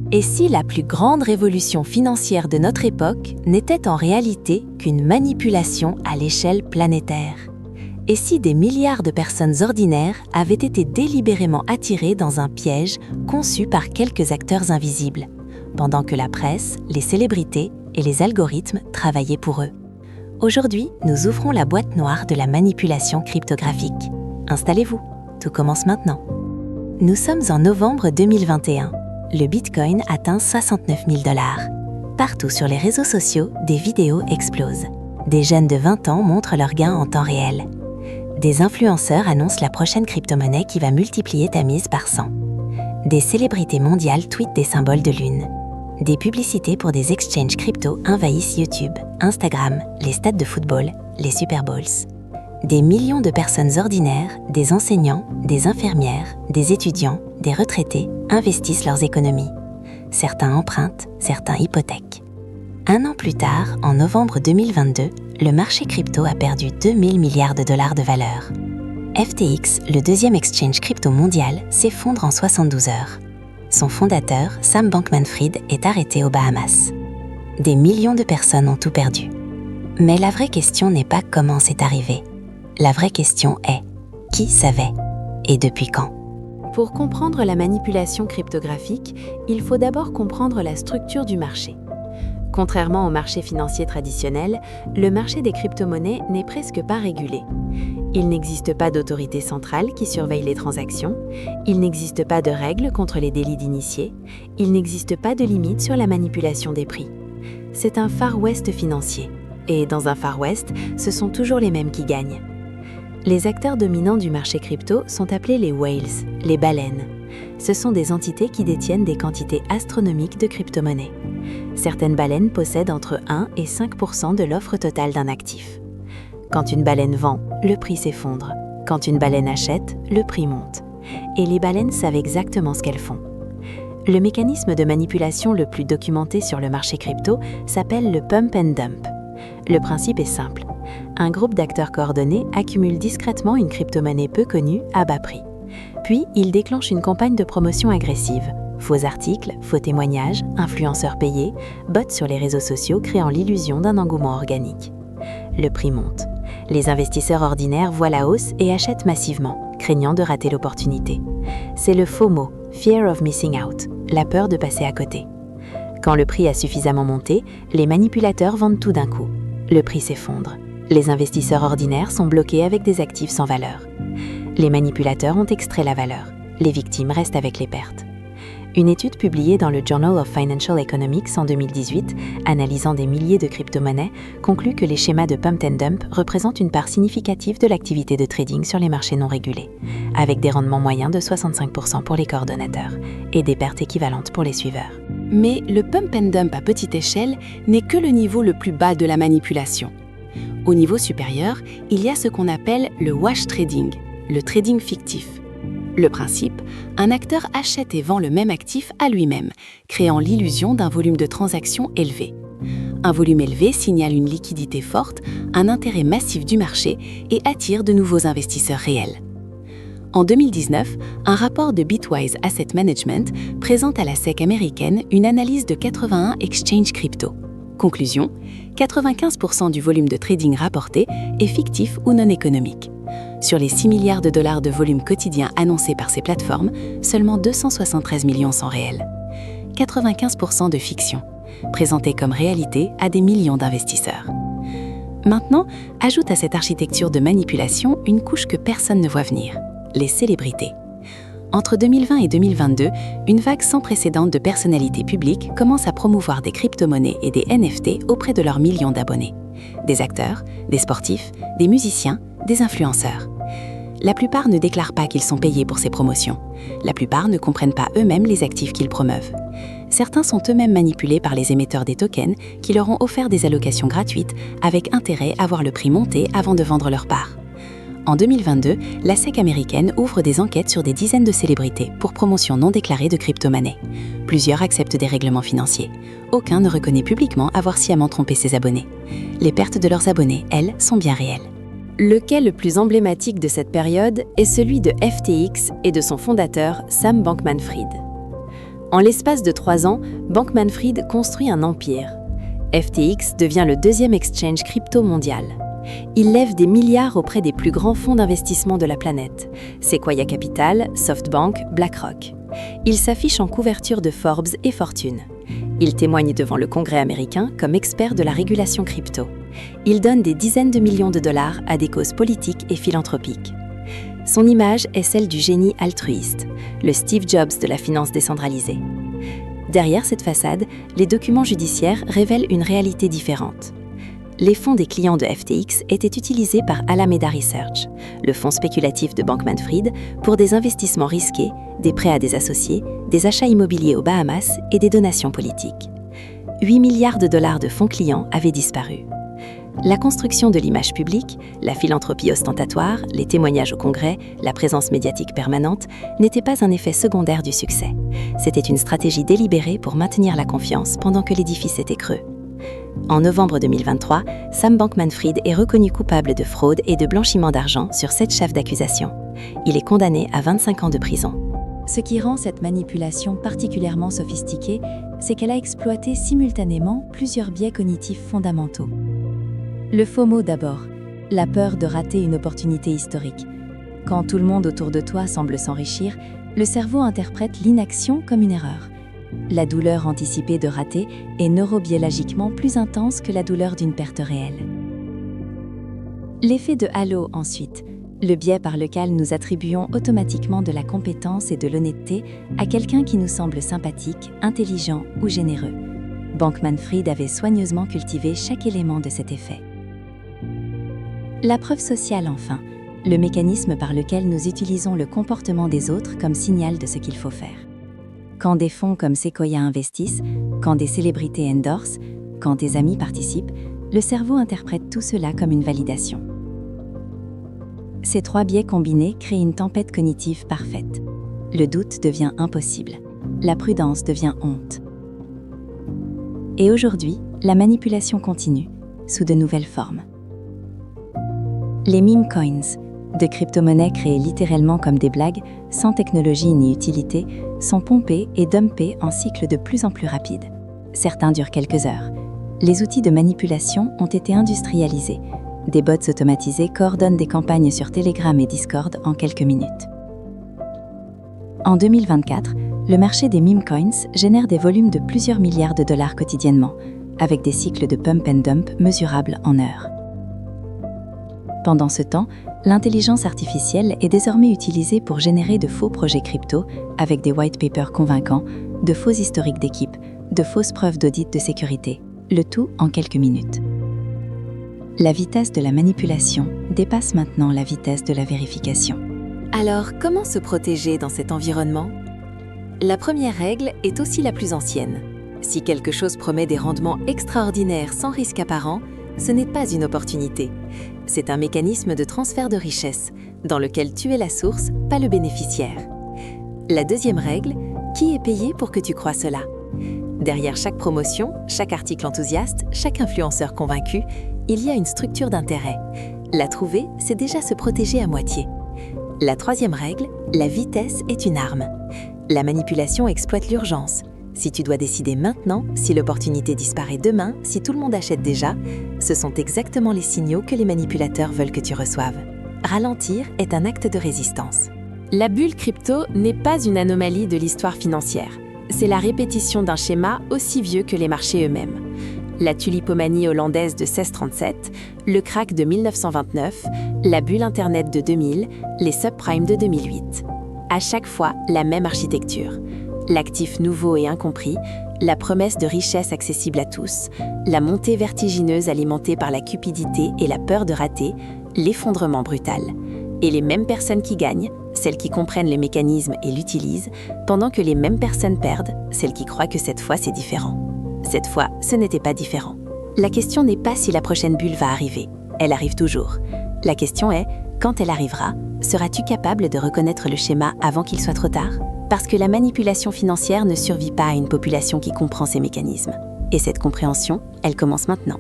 Et si la plus grande révolution financière de notre époque n'était en réalité qu'une manipulation à l'échelle planétaire? Et si des milliards de personnes ordinaires avaient été délibérément attirées dans un piège conçu par quelques acteurs invisibles, pendant que la presse, les célébrités et les algorithmes travaillaient pour eux? Aujourd'hui, nous ouvrons la boîte noire de la manipulation cryptographique. Installez-vous, tout commence maintenant. Nous sommes en novembre 2021. Le Bitcoin atteint 69 000 $. Partout sur les réseaux sociaux, des vidéos explosent. Des jeunes de 20 ans montrent leurs gains en temps réel. Des influenceurs annoncent la prochaine crypto-monnaie qui va multiplier ta mise par 100. Des célébrités mondiales tweetent des symboles de lune. Des publicités pour des exchanges crypto envahissent YouTube, Instagram, les stades de football, les Super Bowls. Des millions de personnes ordinaires, des enseignants, des infirmières, des étudiants, des retraités investissent leurs économies. Certains empruntent, certains hypothèquent. Un an plus tard, en novembre 2022, le marché crypto a perdu 2000 milliards de dollars de valeur. FTX, le deuxième exchange crypto mondial, s'effondre en 72 heures. Son fondateur, Sam Bankman-Fried, est arrêté aux Bahamas. Des millions de personnes ont tout perdu. Mais la vraie question n'est pas comment c'est arrivé. La vraie question est qui savait et depuis quand? Pour comprendre la manipulation cryptographique, il faut d'abord comprendre la structure du marché. Contrairement au marché financier traditionnel, le marché des crypto-monnaies n'est presque pas régulé. Il n'existe pas d'autorité centrale qui surveille les transactions, il n'existe pas de règles contre les délits d'initiés, il n'existe pas de limite sur la manipulation des prix. C'est un Far West financier. Et dans un Far West, ce sont toujours les mêmes qui gagnent. Les acteurs dominants du marché crypto sont appelés les whales, les baleines. Ce sont des entités qui détiennent des quantités astronomiques de crypto-monnaies. Certaines baleines possèdent entre 1 et 5% de l'offre totale d'un actif. Quand une baleine vend, le prix s'effondre. Quand une baleine achète, le prix monte. Et les baleines savent exactement ce qu'elles font. Le mécanisme de manipulation le plus documenté sur le marché crypto s'appelle le pump and dump. Le principe est simple. Un groupe d'acteurs coordonnés accumule discrètement une crypto-monnaie peu connue à bas prix. Puis, il déclenche une campagne de promotion agressive. Faux articles, faux témoignages, influenceurs payés, bots sur les réseaux sociaux créant l'illusion d'un engouement organique. Le prix monte. Les investisseurs ordinaires voient la hausse et achètent massivement, craignant de rater l'opportunité. C'est le FOMO, Fear of Missing Out, la peur de passer à côté. Quand le prix a suffisamment monté, les manipulateurs vendent tout d'un coup. Le prix s'effondre. Les investisseurs ordinaires sont bloqués avec des actifs sans valeur. Les manipulateurs ont extrait la valeur. Les victimes restent avec les pertes. Une étude publiée dans le Journal of Financial Economics en 2018, analysant des milliers de crypto-monnaies, conclut que les schémas de pump and dump représentent une part significative de l'activité de trading sur les marchés non régulés, avec des rendements moyens de 65% pour les coordonnateurs et des pertes équivalentes pour les suiveurs. Mais le pump and dump à petite échelle n'est que le niveau le plus bas de la manipulation. Au niveau supérieur, il y a ce qu'on appelle le wash trading, le trading fictif. Le principe, un acteur achète et vend le même actif à lui-même, créant l'illusion d'un volume de transactions élevé. Un volume élevé signale une liquidité forte, un intérêt massif du marché et attire de nouveaux investisseurs réels. En 2019, un rapport de Bitwise Asset Management présente à la SEC américaine une analyse de 81 exchanges crypto. Conclusion, 95% du volume de trading rapporté est fictif ou non économique. Sur les 6 milliards de dollars de volume quotidien annoncés par ces plateformes, seulement 273 millions sont réels. 95% de fiction, présentée comme réalité à des millions d'investisseurs. Maintenant, ajoute à cette architecture de manipulation une couche que personne ne voit venir, les célébrités. Entre 2020 et 2022, une vague sans précédent de personnalités publiques commence à promouvoir des crypto-monnaies et des NFT auprès de leurs millions d'abonnés. Des acteurs, des sportifs, des musiciens, des influenceurs. La plupart ne déclarent pas qu'ils sont payés pour ces promotions. La plupart ne comprennent pas eux-mêmes les actifs qu'ils promeuvent. Certains sont eux-mêmes manipulés par les émetteurs des tokens qui leur ont offert des allocations gratuites avec intérêt à voir le prix monter avant de vendre leur part. En 2022, la SEC américaine ouvre des enquêtes sur des dizaines de célébrités pour promotion non déclarée de crypto-monnaies. Plusieurs acceptent des règlements financiers. Aucun ne reconnaît publiquement avoir sciemment trompé ses abonnés. Les pertes de leurs abonnés, elles, sont bien réelles. Le cas le plus emblématique de cette période est celui de FTX et de son fondateur Sam Bankman-Fried. En l'espace de 3 ans, Bankman-Fried construit un empire. FTX devient le deuxième exchange crypto mondial. Il lève des milliards auprès des plus grands fonds d'investissement de la planète, Sequoia Capital, SoftBank, BlackRock. Il s'affiche en couverture de Forbes et Fortune. Il témoigne devant le Congrès américain comme expert de la régulation crypto. Il donne des dizaines de millions de dollars à des causes politiques et philanthropiques. Son image est celle du génie altruiste, le Steve Jobs de la finance décentralisée. Derrière cette façade, les documents judiciaires révèlent une réalité différente. Les fonds des clients de FTX étaient utilisés par Alameda Research, le fonds spéculatif de Bankman-Fried, pour des investissements risqués, des prêts à des associés, des achats immobiliers aux Bahamas et des donations politiques. 8 milliards de dollars de fonds clients avaient disparu. La construction de l'image publique, la philanthropie ostentatoire, les témoignages au Congrès, la présence médiatique permanente n'étaient pas un effet secondaire du succès. C'était une stratégie délibérée pour maintenir la confiance pendant que l'édifice était creux. En novembre 2023, Sam Bankman-Fried est reconnu coupable de fraude et de blanchiment d'argent sur 7 chefs d'accusation. Il est condamné à 25 ans de prison. Ce qui rend cette manipulation particulièrement sophistiquée, c'est qu'elle a exploité simultanément plusieurs biais cognitifs fondamentaux. Le FOMO d'abord, la peur de rater une opportunité historique. Quand tout le monde autour de toi semble s'enrichir, le cerveau interprète l'inaction comme une erreur. La douleur anticipée de rater est neurobiologiquement plus intense que la douleur d'une perte réelle. L'effet de halo ensuite, le biais par lequel nous attribuons automatiquement de la compétence et de l'honnêteté à quelqu'un qui nous semble sympathique, intelligent ou généreux. Bankman-Fried avait soigneusement cultivé chaque élément de cet effet. La preuve sociale enfin, le mécanisme par lequel nous utilisons le comportement des autres comme signal de ce qu'il faut faire. Quand des fonds comme Sequoia investissent, quand des célébrités endorsent, quand des amis participent, le cerveau interprète tout cela comme une validation. Ces 3 biais combinés créent une tempête cognitive parfaite. Le doute devient impossible. La prudence devient honte. Et aujourd'hui, la manipulation continue, sous de nouvelles formes. Les meme coins, de crypto-monnaies créées littéralement comme des blagues, sans technologie ni utilité, sont pompés et dumpés en cycles de plus en plus rapides. Certains durent quelques heures. Les outils de manipulation ont été industrialisés. Des bots automatisés coordonnent des campagnes sur Telegram et Discord en quelques minutes. En 2024, le marché des meme coins génère des volumes de plusieurs milliards de dollars quotidiennement, avec des cycles de pump and dump mesurables en heures. Pendant ce temps, l'intelligence artificielle est désormais utilisée pour générer de faux projets crypto avec des white papers convaincants, de faux historiques d'équipe, de fausses preuves d'audit de sécurité, le tout en quelques minutes. La vitesse de la manipulation dépasse maintenant la vitesse de la vérification. Alors, comment se protéger dans cet environnement ? La première règle est aussi la plus ancienne. Si quelque chose promet des rendements extraordinaires sans risque apparent, ce n'est pas une opportunité. C'est un mécanisme de transfert de richesse, dans lequel tu es la source, pas le bénéficiaire. La deuxième règle, qui est payé pour que tu crois cela ? Derrière chaque promotion, chaque article enthousiaste, chaque influenceur convaincu, il y a une structure d'intérêt. La trouver, c'est déjà se protéger à moitié. La troisième règle, la vitesse est une arme. La manipulation exploite l'urgence. Si tu dois décider maintenant, si l'opportunité disparaît demain, si tout le monde achète déjà, ce sont exactement les signaux que les manipulateurs veulent que tu reçoives. Ralentir est un acte de résistance. La bulle crypto n'est pas une anomalie de l'histoire financière. C'est la répétition d'un schéma aussi vieux que les marchés eux-mêmes. La tulipomanie hollandaise de 1637, le krach de 1929, la bulle Internet de 2000, les subprimes de 2008. À chaque fois, la même architecture. L'actif nouveau et incompris, la promesse de richesse accessible à tous, la montée vertigineuse alimentée par la cupidité et la peur de rater, l'effondrement brutal. Et les mêmes personnes qui gagnent, celles qui comprennent les mécanismes et l'utilisent, pendant que les mêmes personnes perdent, celles qui croient que cette fois c'est différent. Cette fois, ce n'était pas différent. La question n'est pas si la prochaine bulle va arriver. Elle arrive toujours. La question est, quand elle arrivera, seras-tu capable de reconnaître le schéma avant qu'il soit trop tard ? Parce que la manipulation financière ne survit pas à une population qui comprend ces mécanismes. Et cette compréhension, elle commence maintenant.